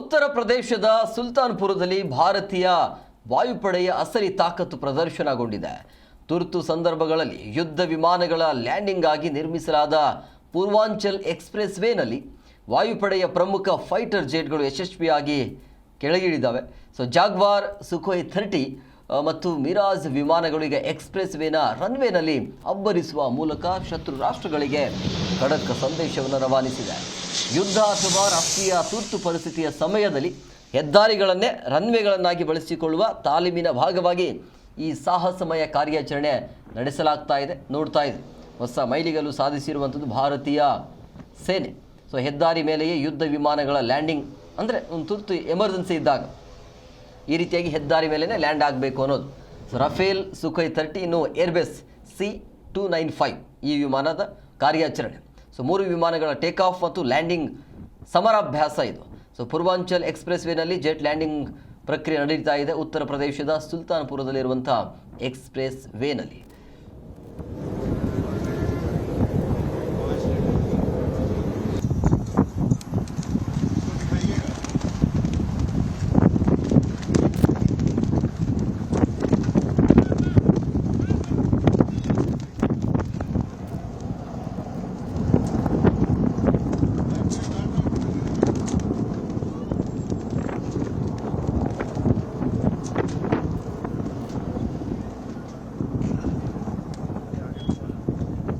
ಉತ್ತರ ಪ್ರದೇಶದ ಸುಲ್ತಾನ್ಪುರದಲ್ಲಿ ಭಾರತೀಯ ವಾಯುಪಡೆಯ ಅಸಲಿ ತಾಕತ್ತು ಪ್ರದರ್ಶನಗೊಂಡಿದೆ. ತುರ್ತು ಸಂದರ್ಭಗಳಲ್ಲಿ ಯುದ್ಧ ವಿಮಾನಗಳ ಲ್ಯಾಂಡಿಂಗ್ ಆಗಿ ನಿರ್ಮಿಸಲಾದ ಪೂರ್ವಾಂಚಲ್ ಎಕ್ಸ್‌ಪ್ರೆಸ್ ವೇನಲ್ಲಿ ವಾಯುಪಡೆಯ ಪ್ರಮುಖ ಫೈಟರ್ ಜೆಟ್ಗಳು ಯಶಸ್ವಿಯಾಗಿ ಕೆಳಗಿಳಿದಿವೆ. ಜಾಗ್ವಾರ್, ಸುಖೋಯ್ 30 ಮತ್ತು ಮಿರಾಜ್ ವಿಮಾನಗಳು ಈಗ ಎಕ್ಸ್‌ಪ್ರೆಸ್ ವೇನ ರನ್ವೇನಲ್ಲಿ ಅಬ್ಬರಿಸುವ ಮೂಲಕ ಶತ್ರು ರಾಷ್ಟ್ರಗಳಿಗೆ ಖಡಕ್ ಸಂದೇಶವನ್ನು ರವಾನಿಸಿದೆ. ಯುದ್ಧ ಅಥವಾ ರಾಷ್ಟ್ರೀಯ ತುರ್ತು ಪರಿಸ್ಥಿತಿಯ ಸಮಯದಲ್ಲಿ ಹೆದ್ದಾರಿಗಳನ್ನೇ ರನ್ವೇಗಳನ್ನಾಗಿ ಬಳಸಿಕೊಳ್ಳುವ ತಾಲೀಮಿನ ಭಾಗವಾಗಿ ಈ ಸಾಹಸಮಯ ಕಾರ್ಯಾಚರಣೆ ನಡೆಸಲಾಗ್ತಾ ಇದೆ. ನೋಡ್ತಾ ಇದೆ, ಹೊಸ ಮೈಲಿಗಲ್ಲು ಸಾಧಿಸಿರುವಂಥದ್ದು ಭಾರತೀಯ ಸೇನೆ. ಹೆದ್ದಾರಿ ಮೇಲೆಯೇ ಯುದ್ಧ ವಿಮಾನಗಳ ಲ್ಯಾಂಡಿಂಗ್, ಅಂದರೆ ಒಂದು ತುರ್ತು ಎಮರ್ಜೆನ್ಸಿ ಇದ್ದಾಗ ಈ ರೀತಿಯಾಗಿ ಹೆದ್ದಾರಿ ಮೇಲೇ ಲ್ಯಾಂಡ್ ಆಗಬೇಕು ಅನ್ನೋದು. ರಫೇಲ್, ಸುಖೋಯ್ 30, ಇನ್ನು ಏರ್ಬೇಸ್ C-295 ಈ ವಿಮಾನದ ಕಾರ್ಯಾಚರಣೆ. 3 ವಿಮಾನಗಳ ಟೇಕ್ ಆಫ್ ಮತ್ತು ಲ್ಯಾಂಡಿಂಗ್ ಸಮರಾಭ್ಯಾಸ ಇದು. ಪೂರ್ವಾಂಚಲ್ ಎಕ್ಸ್‌ಪ್ರೆಸ್ ವೇನಲ್ಲಿ ಜೆಟ್ ಲ್ಯಾಂಡಿಂಗ್ ಪ್ರಕ್ರಿಯೆ ನಡೀತಾ ಇದೆ ಉತ್ತರ ಪ್ರದೇಶದ ಸುಲ್ತಾನ್ಪುರದಲ್ಲಿರುವಂಥ ಎಕ್ಸ್‌ಪ್ರೆಸ್ ವೇನಲ್ಲಿ.